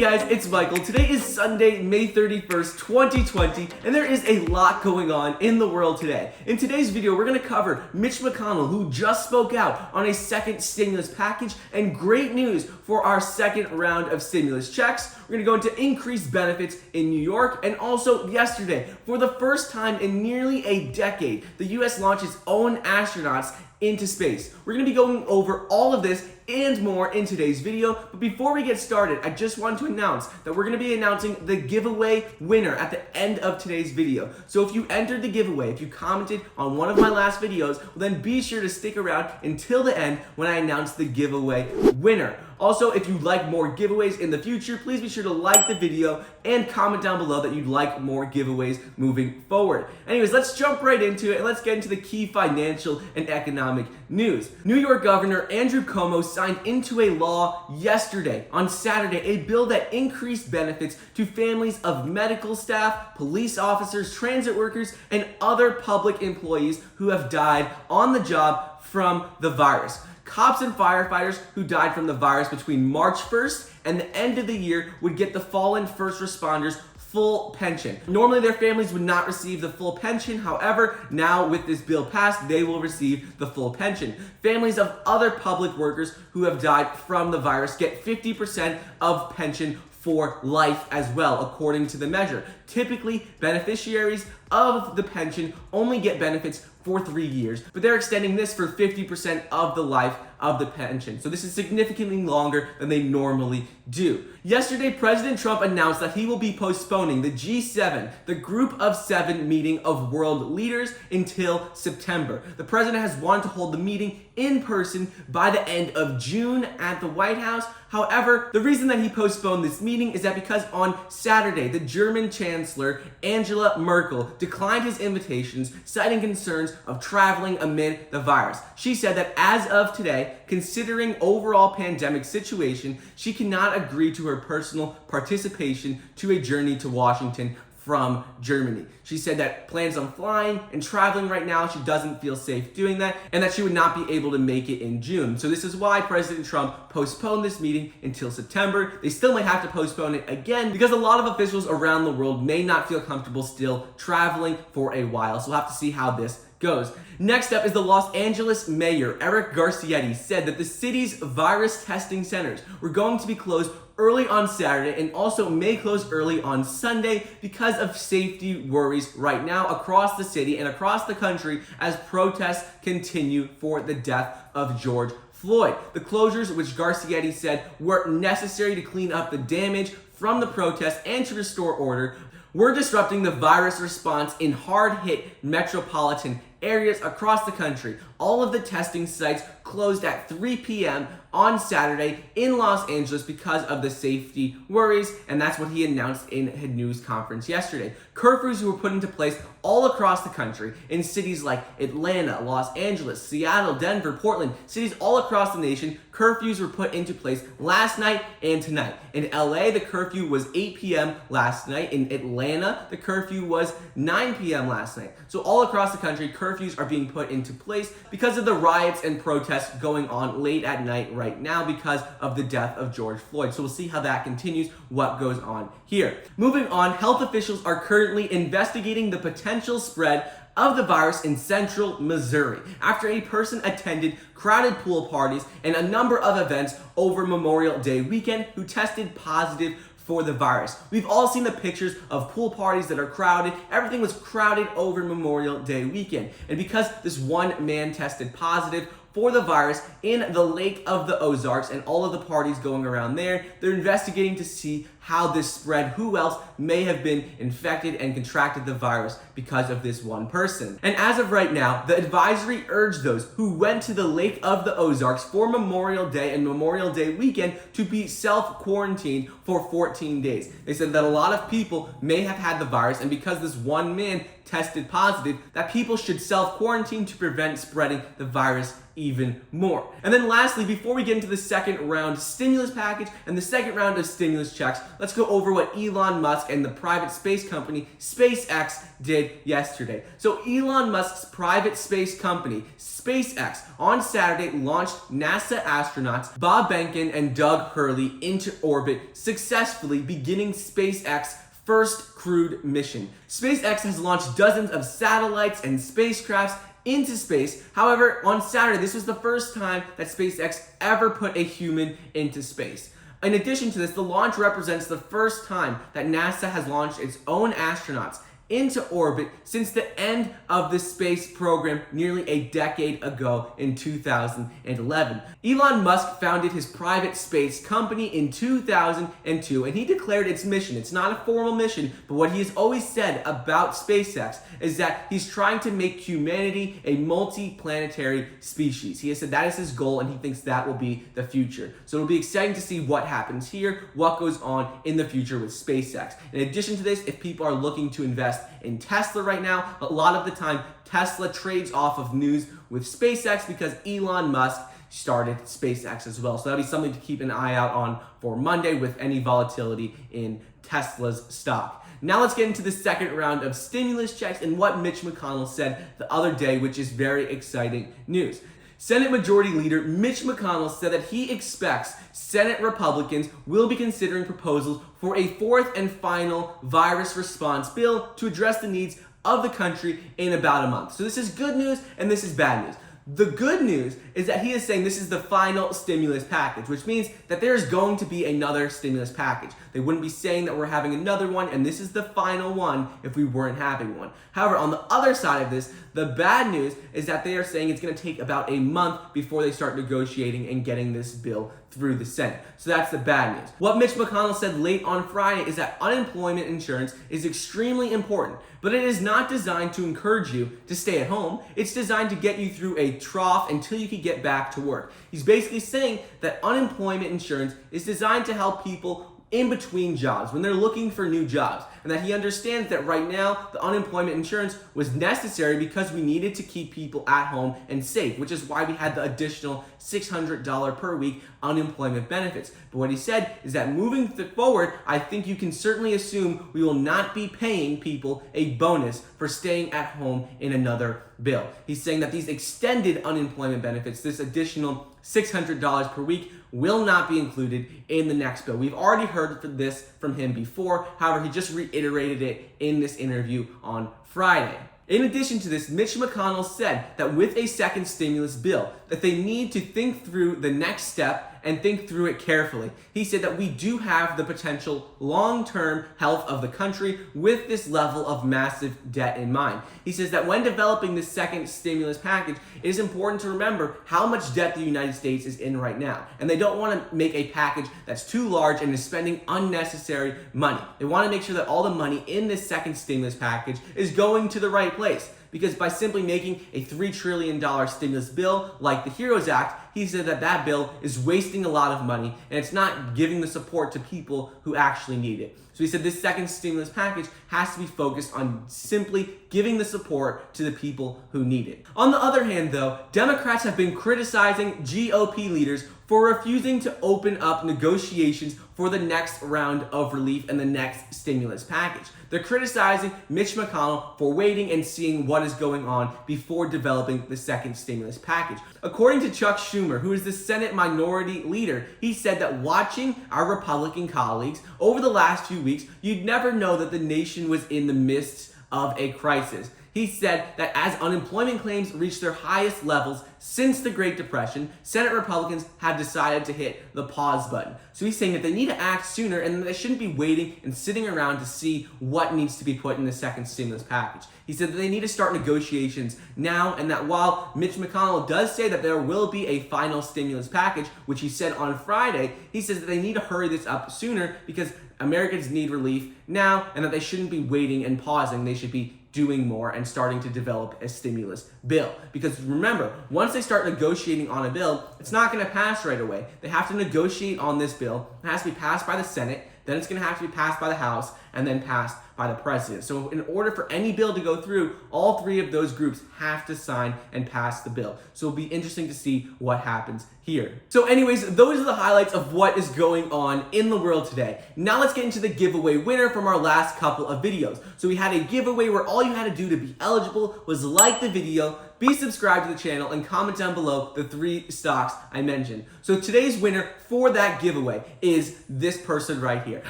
guys, it's Michael. Today is Sunday, May 31st, 2020, and there is a lot going on in the world today. In today's video, we're going to cover Mitch McConnell, who just spoke out on a second stimulus package, and great news for our second round of stimulus checks. We're going to go into increased benefits in New York, and also yesterday, for the first time in nearly a decade, the US launched its own astronauts into space. We're going to be going over all of this and more in today's video, but before we get started, I just want to announce that we're going to be announcing the giveaway winner at the end of today's video. So if you entered the giveaway, if you commented on one of my last videos, well, then be sure to stick around until the end when I announce the giveaway winner. Also, if you'd like more giveaways in the future, please be sure to like the video and comment down below that you'd like more giveaways moving forward. Anyways, let's jump right into it and let's get into the key financial and economic news. New York Governor Andrew Cuomo signed into a law yesterday, on Saturday, a bill that increased benefits to families of medical staff, police officers, transit workers, and other public employees who have died on the job from the virus. Cops and firefighters who died from the virus between March 1st and the end of the year would get the fallen first responders full pension. Normally their families would not receive the full pension. However, now with this bill passed, they will receive the full pension. Families of other public workers who have died from the virus get 50% of pension for life as well, according to the measure. Typically, beneficiaries of the pension only get benefits for 3 years, but they're extending this for 50% of the life of the pension. So this is significantly longer than they normally do. Yesterday, President Trump announced that he will be postponing the G7, the Group of 7 meeting of world leaders, until September. The president has wanted to hold the meeting in person by the end of June at the White House. However, the reason that he postponed this meeting is that because on Saturday, the German Chancellor Angela Merkel declined his invitations, citing concerns of traveling amid the virus. She said that as of today, considering overall pandemic situation, she cannot agree to her personal participation to a journey to Washington from Germany. She said that plans on flying and traveling right now, she doesn't feel safe doing that, and that she would not be able to make it in June. So this is why President Trump postponed this meeting until September. They still might have to postpone it again because a lot of officials around the world may not feel comfortable still traveling for a while. So we'll have to see how this goes. Next up is the Los Angeles Mayor Eric Garcetti said that the city's virus testing centers were going to be closed early on Saturday and also may close early on Sunday because of safety worries right now across the city and across the country as protests continue for the death of George Floyd. The closures, which Garcetti said were necessary to clean up the damage from the protests and to restore order, were disrupting the virus response in hard-hit metropolitan areas across the country. All of the testing sites closed at 3 p.m. on Saturday in Los Angeles because of the safety worries, and that's what he announced in a news conference yesterday. Curfews were put into place all across the country in cities like Atlanta, Los Angeles, Seattle, Denver, Portland, cities all across the nation. Curfews were put into place last night and tonight. In LA, the curfew was 8 p.m. last night. In Atlanta, the curfew was 9 p.m. last night. So all across the country, curfews are being put into place because of the riots and protests going on late at night right now because of the death of George Floyd. So we'll see how that continues, what goes on here. Moving on, health officials are currently investigating the potential spread of the virus in central Missouri after a person attended crowded pool parties and a number of events over Memorial Day weekend who tested positive for the virus. We've all seen the pictures of pool parties that are crowded. Everything was crowded over Memorial Day weekend. And because this one man tested positive for the virus in the lake of the Ozarks and all of the parties going around there, they're investigating to see how this spread, who else may have been infected and contracted the virus because of this one person. And as of right now, the advisory urged those who went to the lake of the Ozarks for Memorial Day and Memorial Day weekend to be self-quarantined for 14 days. They said that a lot of people may have had the virus, and because this one man tested positive, that people should self-quarantine to prevent spreading the virus even more. And then lastly, before we get into the second round stimulus package and the second round of stimulus checks, let's go over what Elon Musk and the private space company SpaceX did yesterday. So Elon Musk's private space company, SpaceX, on Saturday launched NASA astronauts Bob Behnken and Doug Hurley into orbit successfully, beginning SpaceX's first crewed mission. SpaceX has launched dozens of satellites and spacecrafts into space. However, on Saturday, this was the first time that SpaceX ever put a human into space. In addition to this, the launch represents the first time that NASA has launched its own astronauts into orbit since the end of the space program nearly a decade ago in 2011. Elon Musk founded his private space company in 2002, and he declared its mission. It's not a formal mission, but what he has always said about SpaceX is that he's trying to make humanity a multi-planetary species. He has said that is his goal, and he thinks that will be the future. So it'll be exciting to see what happens here, what goes on in the future with SpaceX. In addition to this, if people are looking to invest in Tesla right now, a lot of the time Tesla trades off of news with SpaceX because Elon Musk started SpaceX as well. So that'll be something to keep an eye out on for Monday with any volatility in Tesla's stock. Now let's get into the second round of stimulus checks and what Mitch McConnell said the other day, which is very exciting news. Senate Majority Leader Mitch McConnell said that he expects Senate Republicans will be considering proposals for a fourth and final virus response bill to address the needs of the country in about a month. So this is good news and this is bad news. The good news is that he is saying this is the final stimulus package, which means that there's going to be another stimulus package. They wouldn't be saying that we're having another one and this is the final one if we weren't having one. However, on the other side of this, the bad news is that they are saying it's going to take about a month before they start negotiating and getting this bill through the Senate. So that's the bad news. What Mitch McConnell said late on Friday is that unemployment insurance is extremely important, but it is not designed to encourage you to stay at home. It's designed to get you through a trough until you can get back to work. He's basically saying that unemployment insurance is designed to help people in between jobs, when they're looking for new jobs, and that he understands that right now the unemployment insurance was necessary because we needed to keep people at home and safe, which is why we had the additional $600 per week unemployment benefits. But what he said is that moving forward, I think you can certainly assume we will not be paying people a bonus for staying at home in another bill. He's saying that these extended unemployment benefits, this additional $600 per week, will not be included in the next bill. We've already heard this from him before. However, he just reiterated it in this interview on Friday. In addition to this, Mitch McConnell said that with a second stimulus bill, that they need to think through the next step and think through it carefully. He said that we do have the potential long-term health of the country with this level of massive debt in mind. He says that when developing this second stimulus package, it is important to remember how much debt the United States is in right now. And they don't want to make a package that's too large and is spending unnecessary money. They want to make sure that all the money in this second stimulus package is going to the right place. Because by simply making a $3 trillion stimulus bill like the HEROES Act, he said that that bill is wasting a lot of money and it's not giving the support to people who actually need it. So he said this second stimulus package has to be focused on simply giving the support to the people who need it. On the other hand, though, Democrats have been criticizing GOP leaders for refusing to open up negotiations for the next round of relief and the next stimulus package. They're criticizing Mitch McConnell for waiting and seeing what is going on before developing the second stimulus package. According to Chuck Schumer, who is the Senate Minority Leader, he said that watching our Republican colleagues over the last few weeks, you'd never know that the nation was in the midst of a crisis. He said that as unemployment claims reach their highest levels since the Great Depression, Senate Republicans have decided to hit the pause button. So he's saying that they need to act sooner and that they shouldn't be waiting and sitting around to see what needs to be put in the second stimulus package. He said that they need to start negotiations now, and that while Mitch McConnell does say that there will be a final stimulus package, which he said on Friday, he says that they need to hurry this up sooner because Americans need relief now and that they shouldn't be waiting and pausing. They should be doing more and starting to develop a stimulus bill. Because remember, once they start negotiating on a bill, it's not going to pass right away. They have to negotiate on this bill. It has to be passed by the Senate, then it's going to have to be passed by the House, and then passed by by the president. So in order for any bill to go through, all three of those groups have to sign and pass the bill. So it'll be interesting to see what happens here. So anyways, those are the highlights of what is going on in the world today. Now let's get into the giveaway winner from our last couple of videos. So we had a giveaway where all you had to do to be eligible was like the video, be subscribed to the channel, and comment down below the 3 stocks I mentioned. So today's winner for that giveaway is this person right here.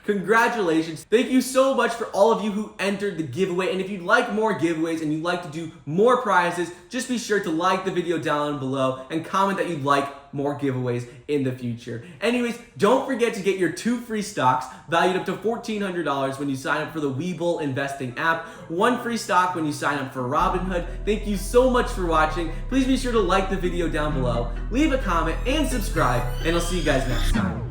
Congratulations. Thank you so much for all of you who entered the giveaway. And if you'd like more giveaways and you'd like to do more prizes, just be sure to like the video down below and comment that you'd like more giveaways in the future. Anyways, don't forget to get your 2 free stocks valued up to $1,400 when you sign up for the Webull investing app, 1 free stock when you sign up for Robinhood. Thank you so much for watching. Please be sure to like the video down below, leave a comment, and subscribe, and I'll see you guys next time.